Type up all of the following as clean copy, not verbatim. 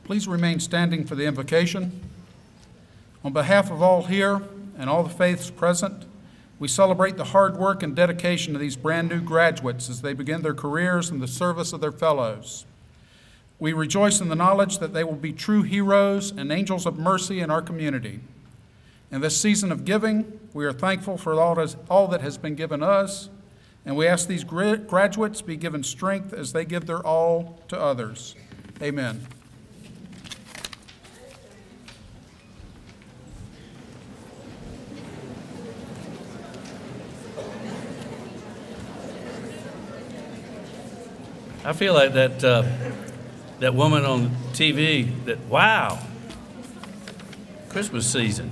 Please remain standing for the invocation. On behalf of all here and all the faiths present, we celebrate the hard work and dedication of these brand new graduates as they begin their careers in the service of their fellows. We rejoice in the knowledge that they will be true heroes and angels of mercy in our community. In this season of giving, we are thankful for all that has been given us, and we ask these graduates be given strength as they give their all to others. Amen. I feel like that woman on TV, wow, Christmas season.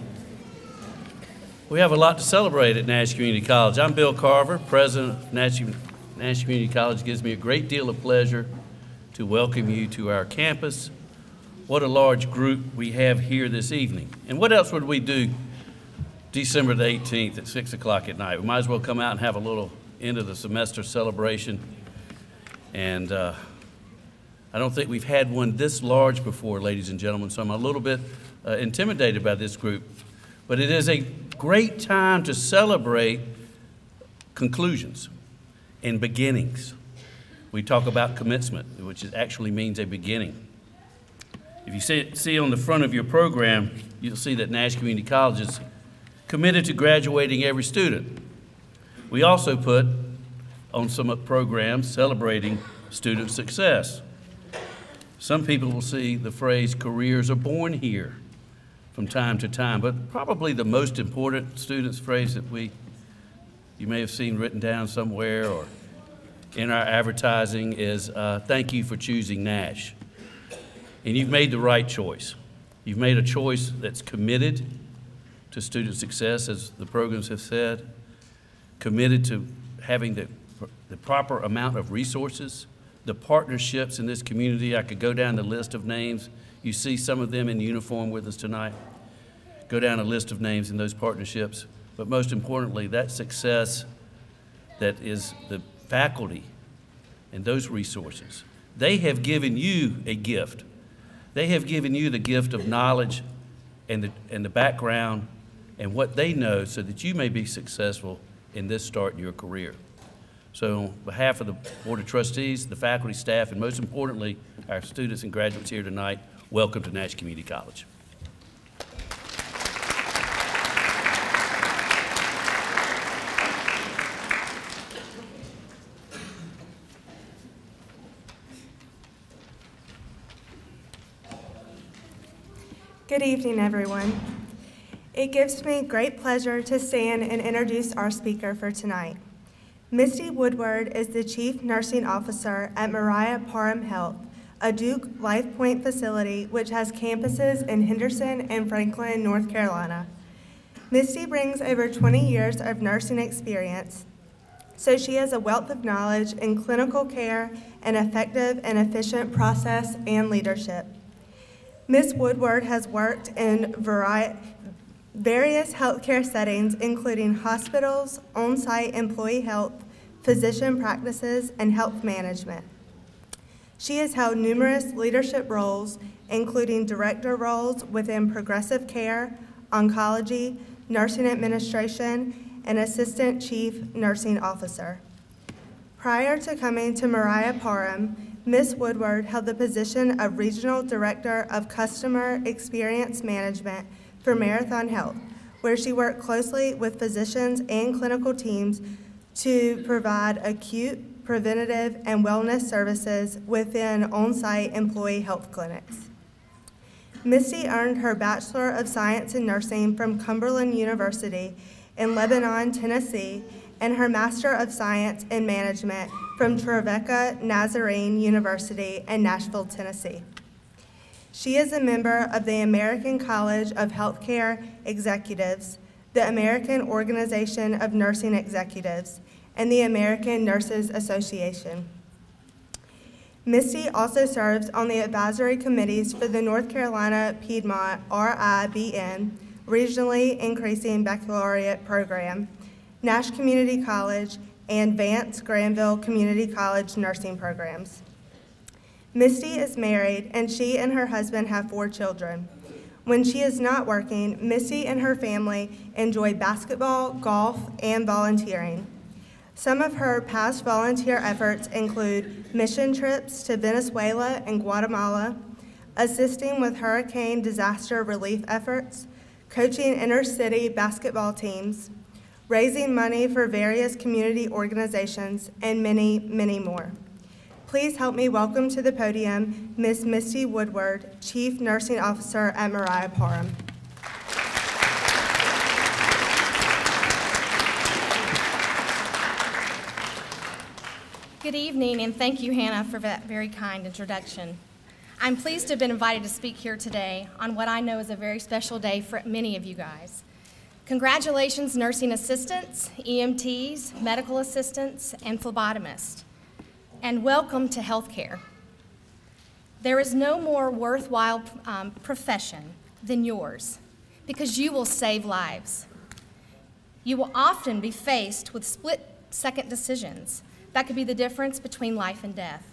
We have a lot to celebrate at Nash Community College. I'm Bill Carver, president of Nash Community College. It gives me a great deal of pleasure to welcome you to our campus. What a large group we have here this evening. And what else would we do December the 18th at 6 o'clock at night? We might as well come out and have a little end of the semester celebration. And I don't think we've had one this large before, ladies and gentlemen, so I'm a little bit intimidated by this group. But it is a great time to celebrate conclusions and beginnings. We talk about commencement, which actually means a beginning. If you see on the front of your program, you'll see that Nash Community College is committed to graduating every student. We also put on some programs celebrating student success. Some people will see the phrase, careers are born here, from time to time, but probably the most important students phrase that you may have seen written down somewhere or in our advertising is, thank you for choosing Nash. And you've made the right choice. You've made a choice that's committed to student success, as the programs have said, committed to having the proper amount of resources, the partnerships in this community. I could go down the list of names. You see some of them in uniform with us tonight. Go down a list of names in those partnerships. But most importantly, that success that is the faculty and those resources. They have given you a gift. They have given you the gift of knowledge and the background and what they know so that you may be successful in this start in your career. So on behalf of the Board of Trustees, the faculty, staff, and most importantly, our students and graduates here tonight, welcome to Nash Community College. Good evening, everyone. It gives me great pleasure to stand and introduce our speaker for tonight. Misty Woodward is the Chief Nursing Officer at Mariah Parham Health, a Duke Life Point facility which has campuses in Henderson and Franklin, North Carolina. Misty brings over 20 years of nursing experience, so she has a wealth of knowledge in clinical care and effective and efficient process and leadership. Ms. Woodward has worked in various healthcare settings, including hospitals, on-site employee health, physician practices, and health management. She has held numerous leadership roles, including director roles within progressive care, oncology, nursing administration, and assistant chief nursing officer. Prior to coming to Mariah Parham, Ms. Woodward held the position of Regional Director of Customer Experience Management for Marathon Health, where she worked closely with physicians and clinical teams to provide acute, preventative, and wellness services within on-site employee health clinics. Misty earned her Bachelor of Science in Nursing from Cumberland University in Lebanon, Tennessee, and her Master of Science in Management from Trevecca Nazarene University in Nashville, Tennessee. She is a member of the American College of Healthcare Executives, the American Organization of Nursing Executives, and the American Nurses Association. Misty also serves on the advisory committees for the North Carolina Piedmont RIBN, Regionally Increasing Baccalaureate Program, Nash Community College, and Vance Granville Community College nursing programs. Misty is married, and she and her husband have 4 children. When she is not working, Misty and her family enjoy basketball, golf, and volunteering. Some of her past volunteer efforts include mission trips to Venezuela and Guatemala, assisting with hurricane disaster relief efforts, coaching inter-city basketball teams, raising money for various community organizations, and many, many more. Please help me welcome to the podium Ms. Misty Woodward, Chief Nursing Officer at Mariah Parham. Good evening, and thank you, Hannah, for that very kind introduction. I'm pleased to have been invited to speak here today on what I know is a very special day for many of you guys. Congratulations, nursing assistants, EMTs, medical assistants, and phlebotomists, and welcome to healthcare. There is no more worthwhile profession than yours because you will save lives. You will often be faced with split-second decisions that could be the difference between life and death.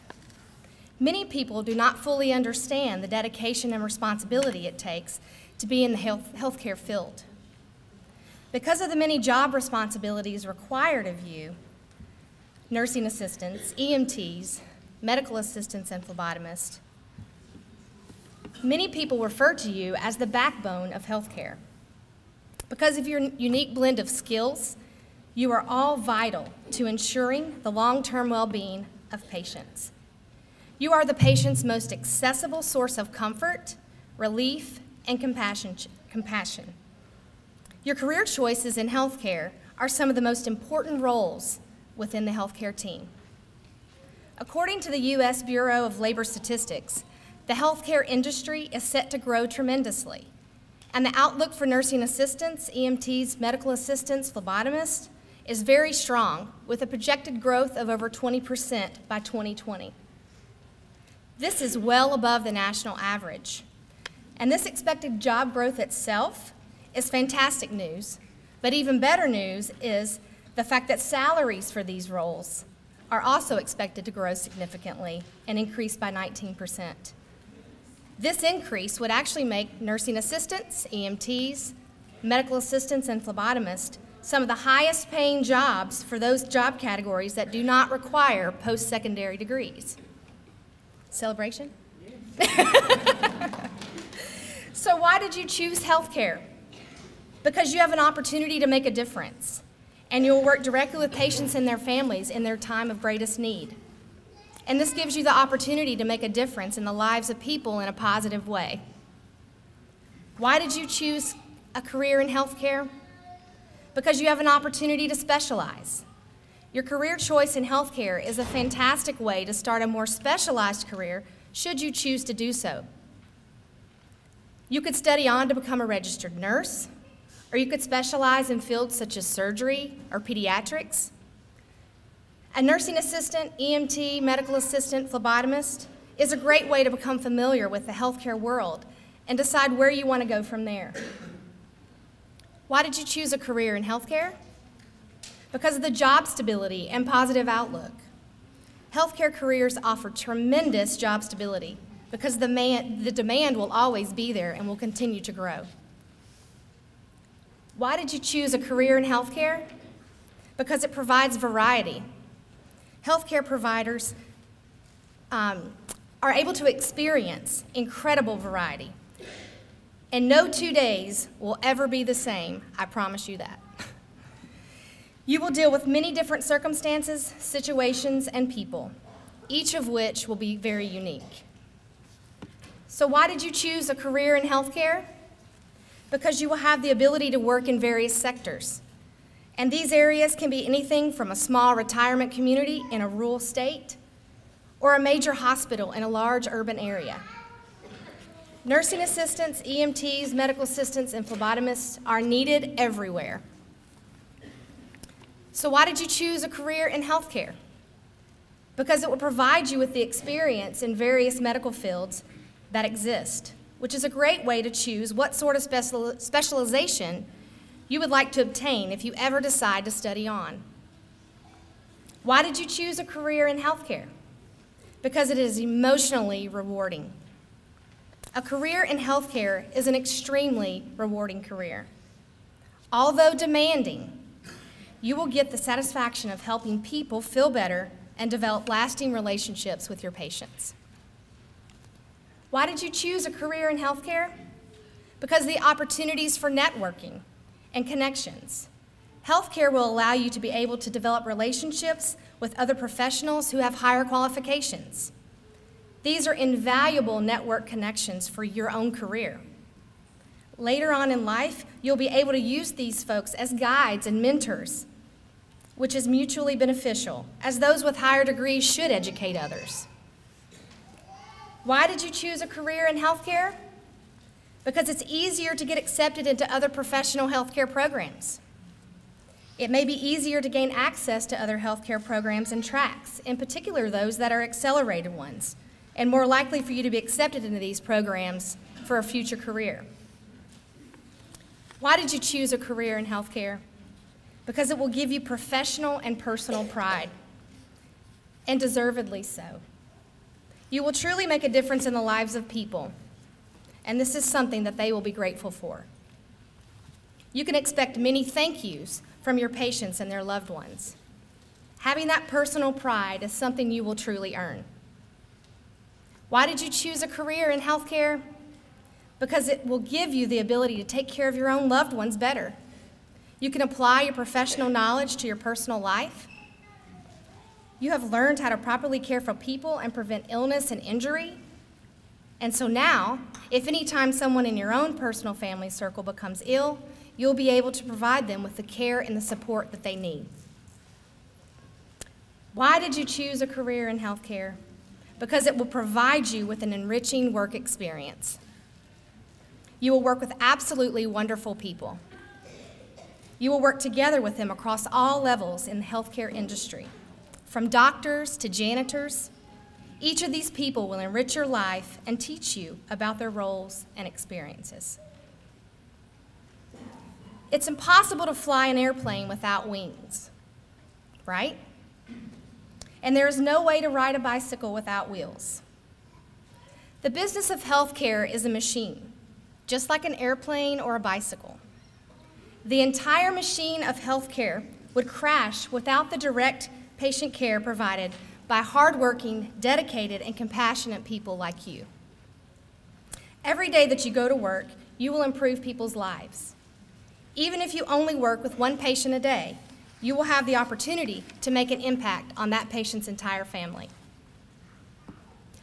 Many people do not fully understand the dedication and responsibility it takes to be in the healthcare field. Because of the many job responsibilities required of you, nursing assistants, EMTs, medical assistants, and phlebotomists, many people refer to you as the backbone of healthcare. Because of your unique blend of skills, you are all vital to ensuring the long-term well-being of patients. You are the patient's most accessible source of comfort, relief, and compassion. Your career choices in healthcare are some of the most important roles within the healthcare team. According to the U.S. Bureau of Labor Statistics, the healthcare industry is set to grow tremendously, and the outlook for nursing assistants, EMTs, medical assistants, phlebotomists is very strong, with a projected growth of over 20% by 2020. This is well above the national average, and this expected job growth itself is fantastic news, but even better news is the fact that salaries for these roles are also expected to grow significantly and increase by 19%. This increase would actually make nursing assistants, EMTs, medical assistants, and phlebotomists some of the highest paying jobs for those job categories that do not require post-secondary degrees. Celebration? So why did you choose healthcare? Because you have an opportunity to make a difference, and you'll work directly with patients and their families in their time of greatest need. And this gives you the opportunity to make a difference in the lives of people in a positive way. Why did you choose a career in healthcare? Because you have an opportunity to specialize. Your career choice in healthcare is a fantastic way to start a more specialized career should you choose to do so. You could study on to become a registered nurse, or you could specialize in fields such as surgery or pediatrics. A nursing assistant, EMT, medical assistant, phlebotomist is a great way to become familiar with the healthcare world and decide where you want to go from there. Why did you choose a career in healthcare? Because of the job stability and positive outlook. Healthcare careers offer tremendous job stability because the demand will always be there and will continue to grow. Why did you choose a career in healthcare? Because it provides variety. Healthcare providers are able to experience incredible variety. And no 2 days will ever be the same, I promise you that. You will deal with many different circumstances, situations, and people, each of which will be very unique. So why did you choose a career in healthcare? Because you will have the ability to work in various sectors. And these areas can be anything from a small retirement community in a rural state or a major hospital in a large urban area. Nursing assistants, EMTs, medical assistants, and phlebotomists are needed everywhere. So why did you choose a career in healthcare? Because it will provide you with the experience in various medical fields that exist, which is a great way to choose what sort of specialization you would like to obtain if you ever decide to study on. Why did you choose a career in healthcare? because it is emotionally rewarding. A career in healthcare is an extremely rewarding career. Although demanding, you will get the satisfaction of helping people feel better and develop lasting relationships with your patients. Why did you choose a career in healthcare? Because of the opportunities for networking and connections. Healthcare will allow you to be able to develop relationships with other professionals who have higher qualifications. These are invaluable network connections for your own career. Later on in life, you'll be able to use these folks as guides and mentors, which is mutually beneficial, as those with higher degrees should educate others. Why did you choose a career in healthcare? Because it's easier to get accepted into other professional healthcare programs. It may be easier to gain access to other healthcare programs and tracks, in particular those that are accelerated ones, and more likely for you to be accepted into these programs for a future career. Why did you choose a career in healthcare? Because it will give you professional and personal pride, and deservedly so. You will truly make a difference in the lives of people, and this is something that they will be grateful for. You can expect many thank yous from your patients and their loved ones. Having that personal pride is something you will truly earn. Why did you choose a career in healthcare? Because it will give you the ability to take care of your own loved ones better. You can apply your professional knowledge to your personal life. You have learned how to properly care for people and prevent illness and injury. And so now, if any time someone in your own personal family circle becomes ill, you'll be able to provide them with the care and the support that they need. Why did you choose a career in healthcare? Because it will provide you with an enriching work experience. You will work with absolutely wonderful people. You will work together with them across all levels in the healthcare industry, from doctors to janitors. Each of these people will enrich your life and teach you about their roles and experiences. It's impossible to fly an airplane without wings, right? And there is no way to ride a bicycle without wheels. The business of healthcare is a machine, just like an airplane or a bicycle. The entire machine of healthcare would crash without the direct patient care provided by hardworking, dedicated, and compassionate people like you. Every day that you go to work, you will improve people's lives. Even if you only work with one patient a day, you will have the opportunity to make an impact on that patient's entire family.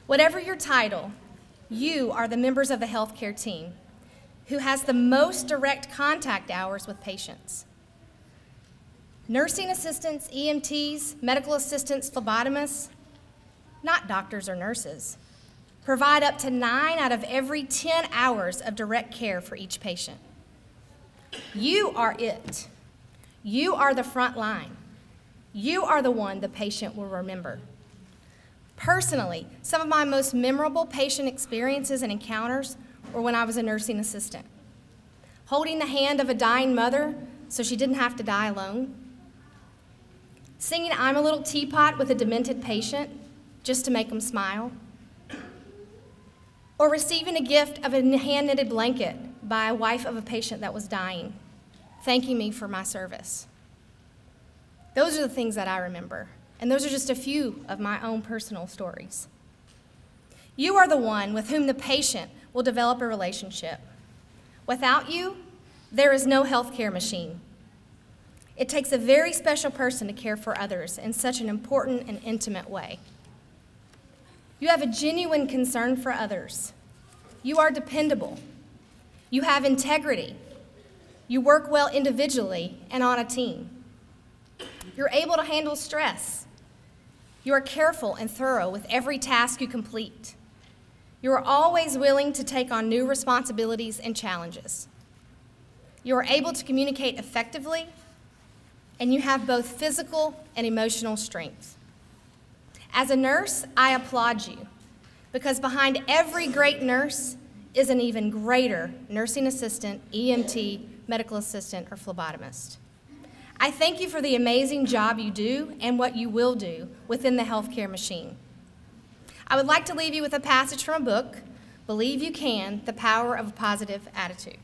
Whatever your title, you are the members of the healthcare team who has the most direct contact hours with patients. Nursing assistants, EMTs, medical assistants, phlebotomists, not doctors or nurses, provide up to 9 out of every 10 hours of direct care for each patient. You are it. You are the front line. You are the one the patient will remember. Personally, some of my most memorable patient experiences and encounters were when I was a nursing assistant. Holding the hand of a dying mother so she didn't have to die alone. Singing I'm a Little Teapot with a demented patient just to make them smile. Or receiving a gift of a hand-knitted blanket by a wife of a patient that was dying, thanking me for my service. Those are the things that I remember, and those are just a few of my own personal stories. You are the one with whom the patient will develop a relationship. Without you, there is no healthcare machine. It takes a very special person to care for others in such an important and intimate way. You have a genuine concern for others. You are dependable. You have integrity. You work well individually and on a team. You're able to handle stress. You are careful and thorough with every task you complete. You are always willing to take on new responsibilities and challenges. You are able to communicate effectively, and you have both physical and emotional strength. As a nurse, I applaud you, because behind every great nurse is an even greater nursing assistant, EMT, medical assistant, or phlebotomist. I thank you for the amazing job you do and what you will do within the healthcare machine. I would like to leave you with a passage from a book, Believe You Can, The Power of a Positive Attitude.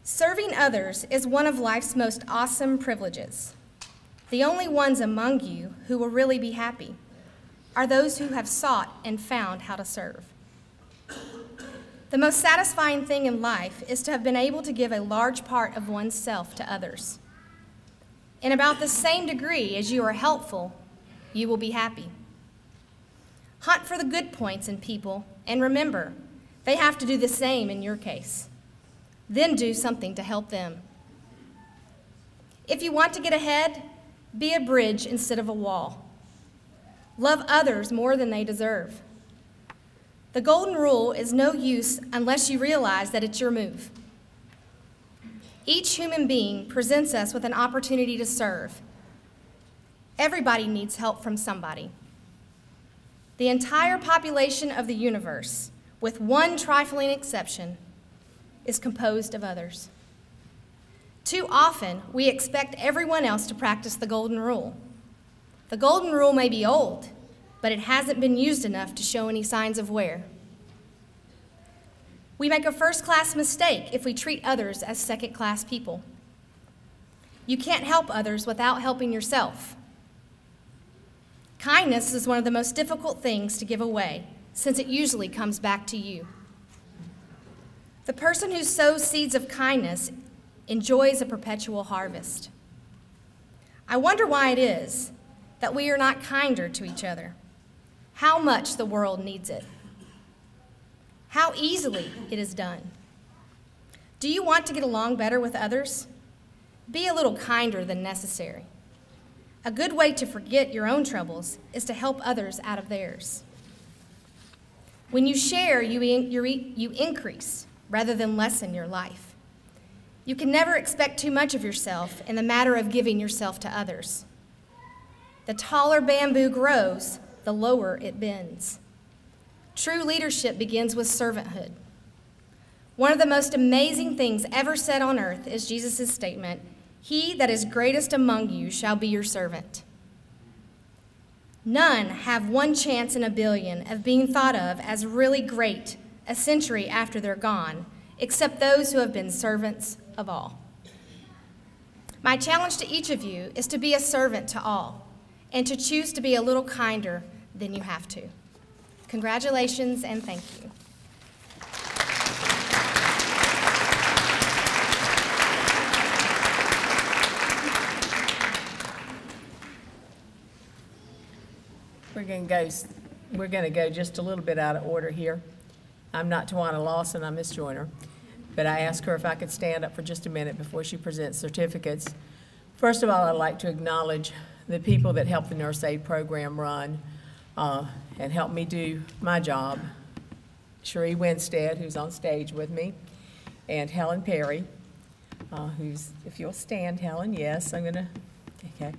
Serving others is one of life's most awesome privileges. The only ones among you who will really be happy are those who have sought and found how to serve. The most satisfying thing in life is to have been able to give a large part of oneself to others. In about the same degree as you are helpful, you will be happy. Hunt for the good points in people, and remember, they have to do the same in your case. Then do something to help them. If you want to get ahead, be a bridge instead of a wall. Love others more than they deserve. The golden rule is no use unless you realize that it's your move. Each human being presents us with an opportunity to serve. Everybody needs help from somebody. The entire population of the universe, with one trifling exception, is composed of others. Too often, we expect everyone else to practice the golden rule. The golden rule may be old, but it hasn't been used enough to show any signs of wear. We make a first-class mistake if we treat others as second-class people. You can't help others without helping yourself. Kindness is one of the most difficult things to give away, since it usually comes back to you. The person who sows seeds of kindness enjoys a perpetual harvest. I wonder why it is that we are not kinder to each other. How much the world needs it. How easily it is done. Do you want to get along better with others? Be a little kinder than necessary. A good way to forget your own troubles is to help others out of theirs. When you share, you increase rather than lessen your life. You can never expect too much of yourself in the matter of giving yourself to others. The taller bamboo grows, the lower it bends. True leadership begins with servanthood. One of the most amazing things ever said on earth is Jesus' statement, "He that is greatest among you shall be your servant." None have one chance in a billion of being thought of as really great a century after they're gone, except those who have been servants of all. My challenge to each of you is to be a servant to all and to choose to be a little kinder than you have to. Congratulations and thank you. We're going to go just a little bit out of order here. I'm not Tawana Lawson, I'm Miss Joyner, but I asked her if I could stand up for just a minute before she presents certificates. First of all, I'd like to acknowledge the people that helped the Nurse Aide program run and helped me do my job. Cherie Winstead, who's on stage with me, and Helen Perry, who's, if you'll stand, Helen, yes, I'm gonna, okay.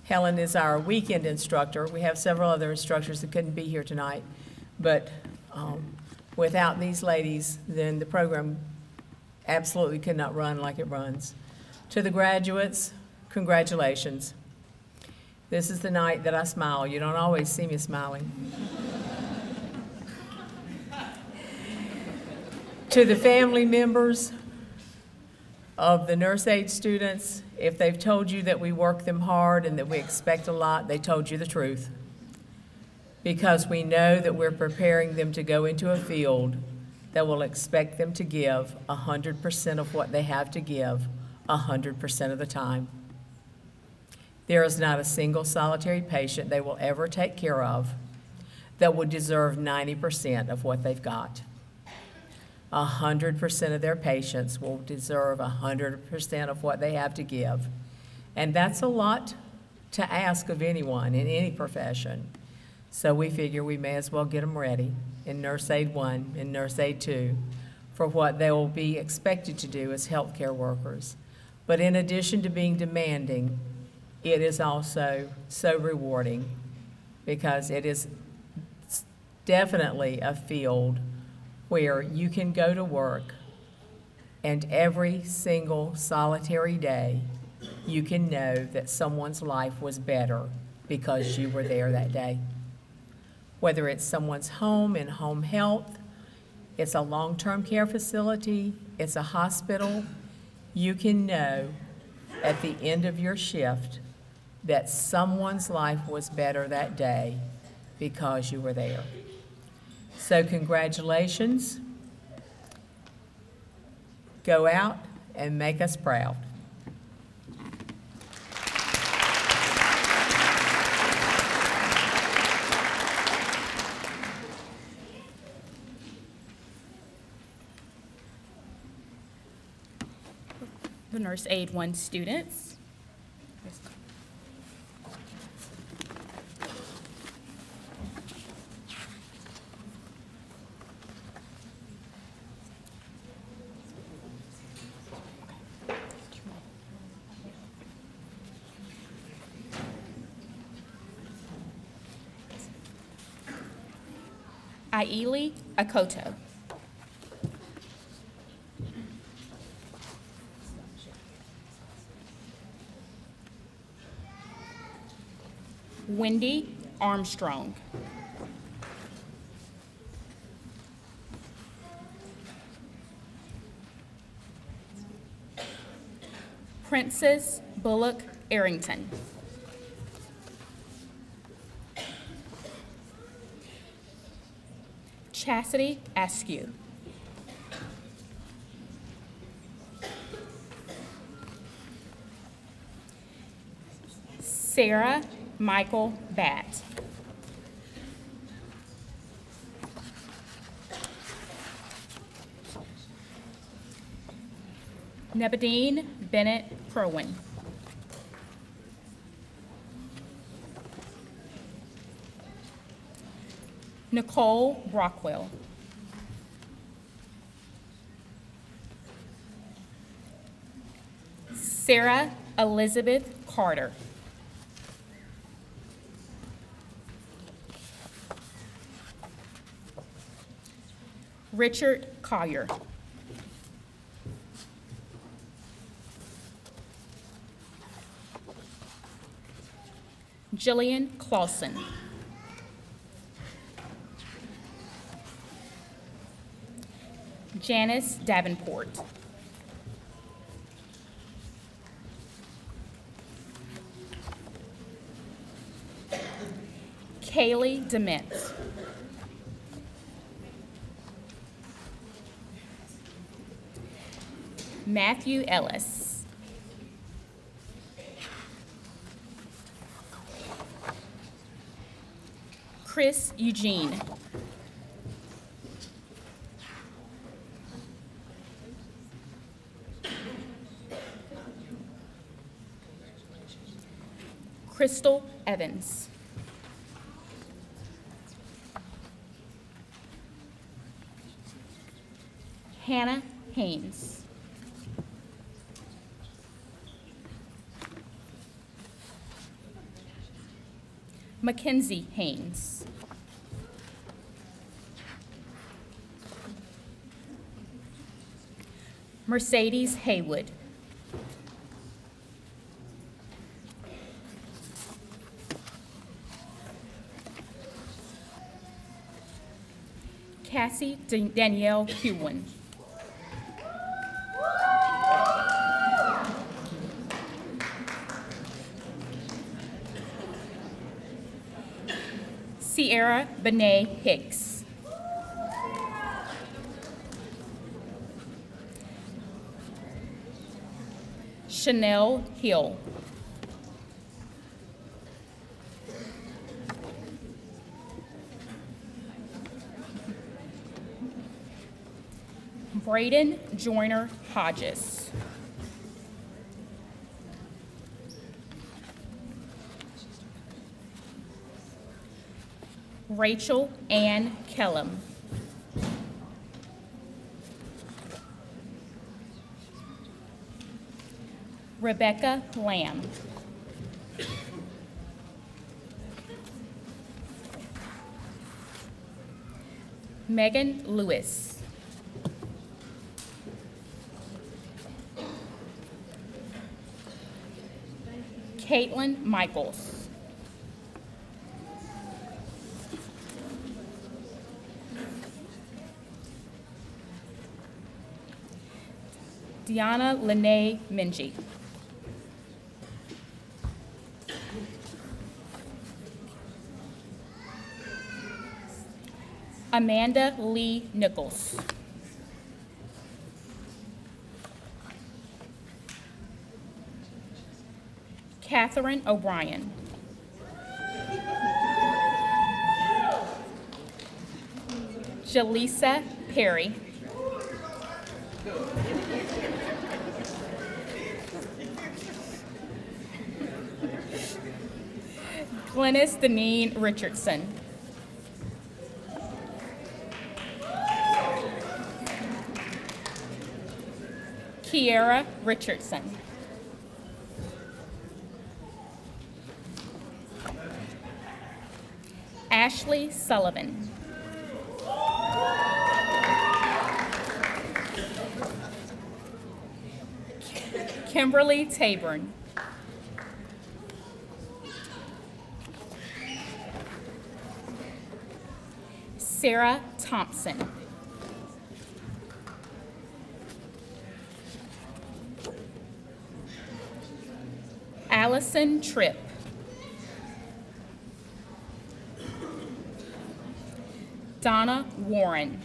Helen is our weekend instructor. We have several other instructors that couldn't be here tonight, but without these ladies, then the program absolutely could not run like it runs. To the graduates, congratulations. This is the night that I smile. You don't always see me smiling. To the family members of the Nurse Aide students, if they've told you that we work them hard and that we expect a lot, they told you the truth. Because we know that we're preparing them to go into a field that will expect them to give 100% of what they have to give 100% of the time. There is not a single solitary patient they will ever take care of that would deserve 90% of what they've got. 100% of their patients will deserve 100% of what they have to give. And that's a lot to ask of anyone in any profession. So we figure we may as well get them ready in Nurse Aide 1 and Nurse Aide 2 for what they will be expected to do as healthcare workers. But in addition to being demanding, it is also so rewarding because it is definitely a field where you can go to work and every single solitary day you can know that someone's life was better because you were there that day. whether it's someone's home in home health, it's a long-term care facility, it's a hospital, you can know at the end of your shift that someone's life was better that day because you were there. So congratulations. Go out and make us proud. The Nurse Aide 1 students. Aile Akoto. Wendy Armstrong. Princess Bullock Arrington. Chastity Askew. Sarah Michael Batt. Nebadine Bennett Kerwin. Nicole Brockwell. Sarah Elizabeth Carter. Richard Collier. Jillian Clausen. Janice Davenport. Kaylee Dement. Matthew Ellis. Chris Eugene. Crystal Evans. Hannah Haynes. Mackenzie Haynes. Mercedes Haywood. Cassie Danielle Hewin. Sierra Benet Hicks. Chanel Hill. Braden Joyner Hodges. Rachel Ann Kellum. Rebecca Lamb. Megan Lewis. Caitlin Michaels. Deanna Lene Minji. Amanda Lee Nichols. Catherine O'Brien. Jaleesa Perry. Glennis Deneen Richardson. Kiera Richardson. Ashley Sullivan. Kimberly Taborn. Sarah Thompson. Allison Tripp. Donna Warren.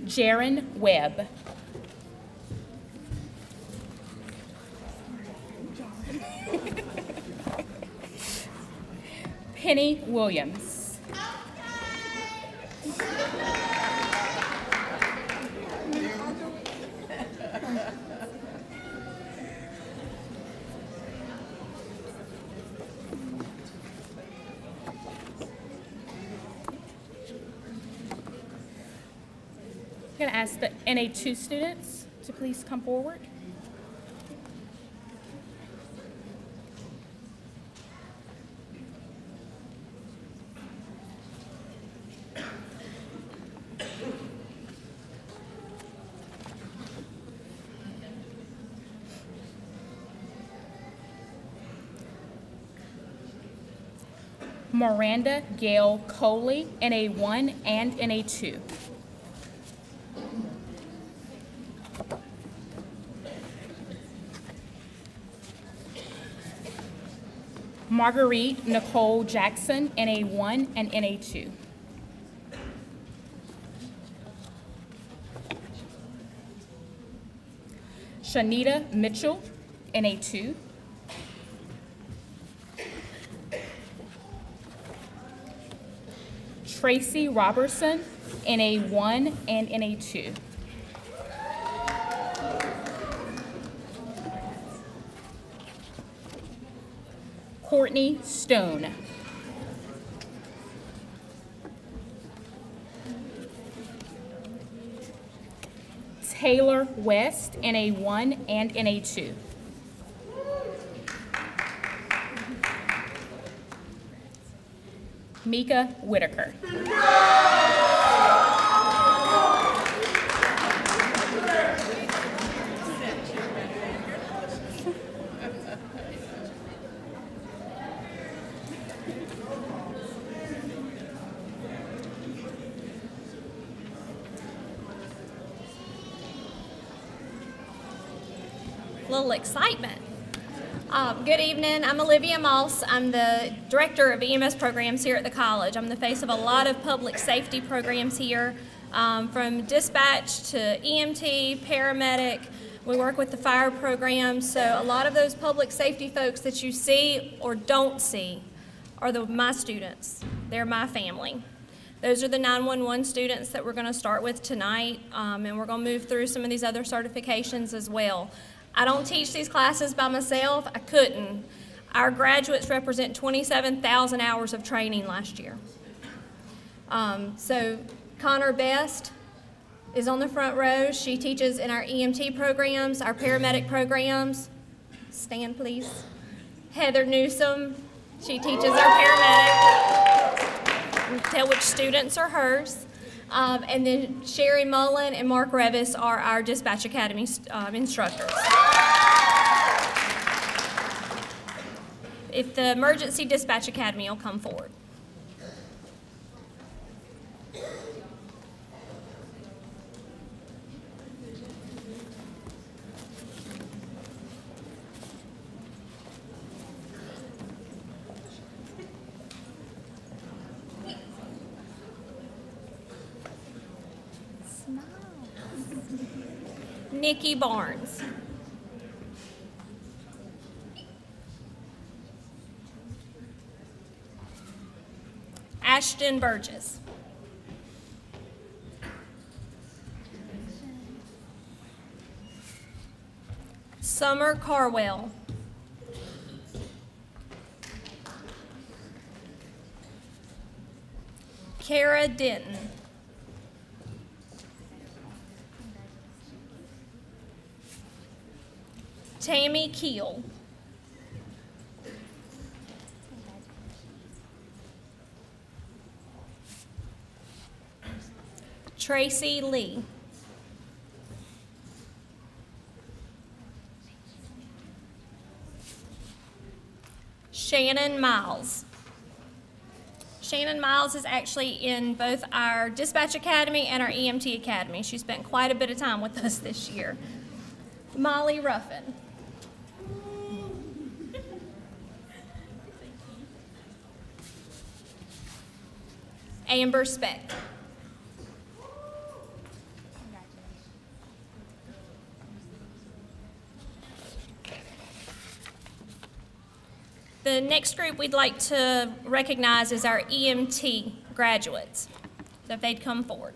Jaron Webb. Penny Williams. I'm going to ask the NA2 students to please come forward. Miranda Gail Coley, NA1 and NA2. Marguerite Nicole Jackson, NA1 and NA2. Shanita Mitchell, NA2. Tracy Robertson, NA1 and NA2. Courtney Stone. Taylor West, NA1 and NA2. Mika Whitaker. Little excitement. Good evening, I'm Olivia Moss. I'm the Director of EMS programs here at the college. I'm the face of a lot of public safety programs here, from dispatch to EMT, paramedic. We work with the fire program, so a lot of those public safety folks that you see or don't see are my students. They're my family. Those are the 911 students that we're going to start with tonight, and we're going to move through some of these other certifications as well. I don't teach these classes by myself. I couldn't. Our graduates represent 27,000 hours of training last year. So Connor Best is on the front row. She teaches in our EMT programs, our paramedic programs. Stand, please. Heather Newsom, she teaches our paramedic. We tell which students are hers. And then Sherry Mullen and Mark Revis are our Dispatch Academy instructors. If the Emergency Dispatch Academy will come forward. Nikki Barnes. Ashton Burgess. Summer Carwell. Kara Denton. Tammy Keel. Tracy Lee. Shannon Miles. Shannon Miles is actually in both our Dispatch Academy and our EMT Academy. She spent quite a bit of time with us this year. Molly Ruffin. Amber Speck. The next group we'd like to recognize is our EMT graduates, so if they'd come forward.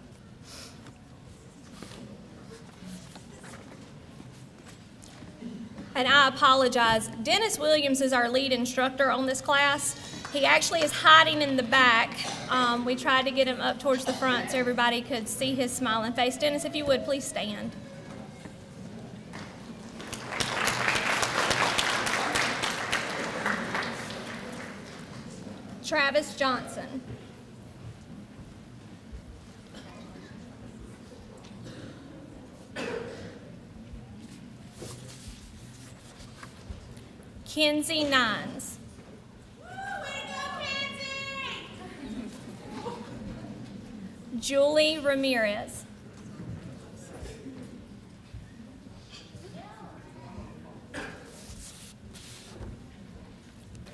And I apologize, Dennis Williams is our lead instructor on this class. He actually is hiding in the back. We tried to get him up towards the front so everybody could see his smiling face. Dennis, if you would, please stand. Travis Johnson. Kenzie Nines. Julie Ramirez.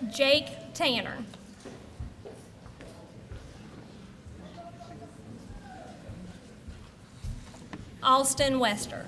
Jake Tanner. Austin Wester.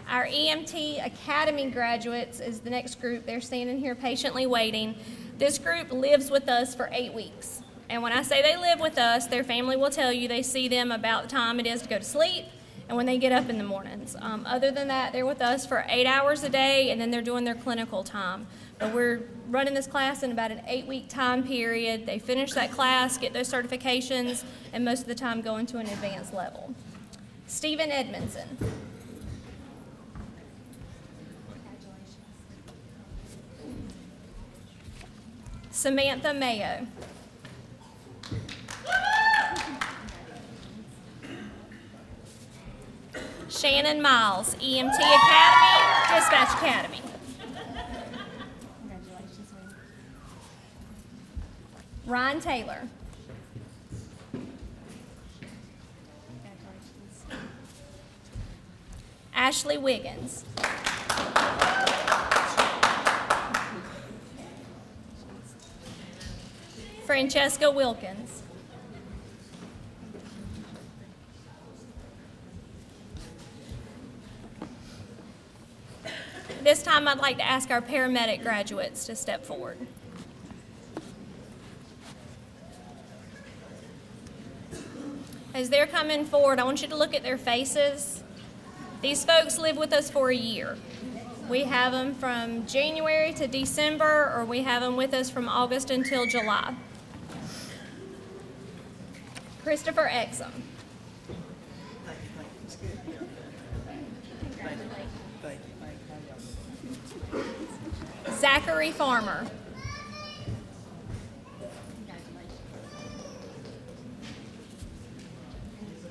Our EMT Academy graduates is the next group. They're standing here patiently waiting. This group lives with us for 8 weeks. And when I say they live with us, their family will tell you they see them about the time it is to go to sleep and when they get up in the mornings. Other than that, they're with us for 8 hours a day, and then they're doing their clinical time. But we're running this class in about an 8-week time period. They finish that class, get those certifications, and most of the time go into an advanced level. Stephen Edmondson. Samantha Mayo. Shannon Miles, EMT Academy, Dispatch Academy. Ryan Taylor. Ashley Wiggins. Francesca Wilkins. This time I'd like to ask our paramedic graduates to step forward. As they're coming forward, I want you to look at their faces. These folks live with us for a year. We have them from January to December, or we have them with us from August until July. Christopher Exum. Zachary Farmer.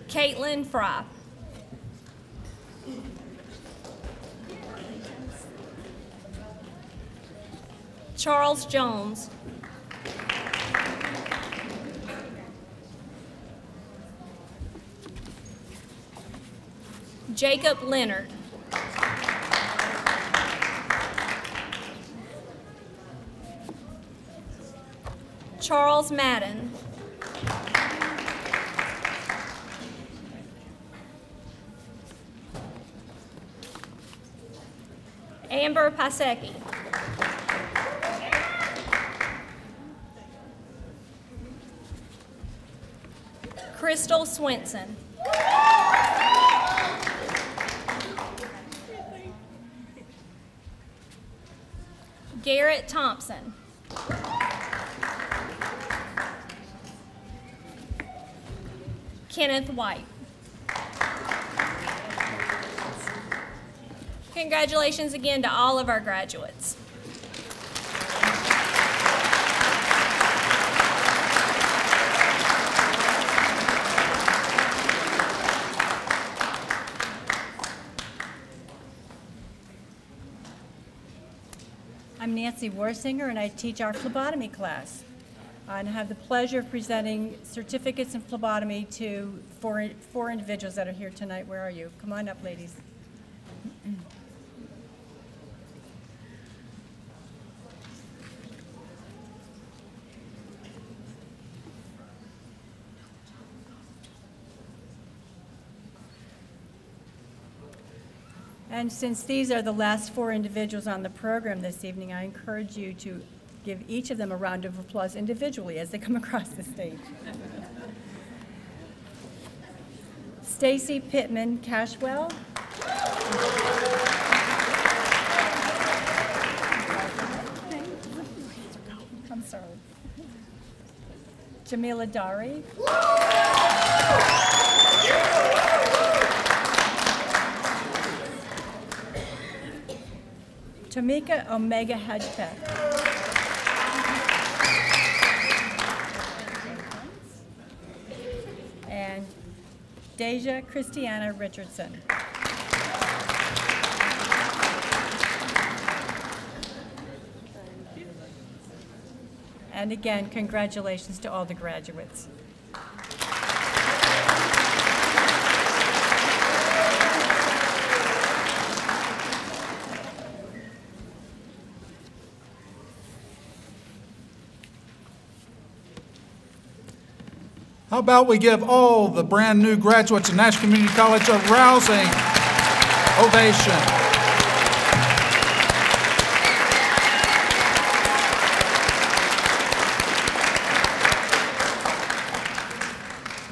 Caitlin Fry. Charles Jones. Jacob Leonard. Charles Madden. Amber Pasecki. Crystal Swenson. Garrett Thompson. Kenneth White. Congratulations again to all of our graduates. I'm Nancy Warsinger, and I teach our phlebotomy class. And I have the pleasure of presenting certificates in phlebotomy to four individuals that are here tonight. Where are you? Come on up, ladies. And since these are the last four individuals on the program this evening, I encourage you to give each of them a round of applause individually as they come across the stage. Stacy Pittman Cashwell. I'm sorry. Jamila Dari. Tamika Omega Hedgepeth. And Deja Christiana Richardson. And again, congratulations to all the graduates. How about we give all the brand new graduates of Nash Community College a rousing ovation.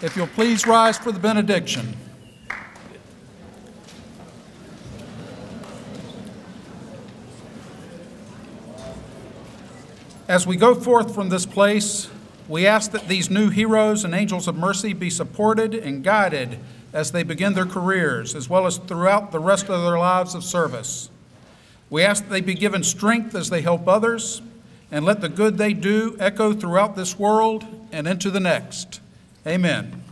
If you'll please rise for the benediction. As we go forth from this place, we ask that these new heroes and angels of mercy be supported and guided as they begin their careers, as well as throughout the rest of their lives of service. We ask that they be given strength as they help others, and let the good they do echo throughout this world and into the next. Amen.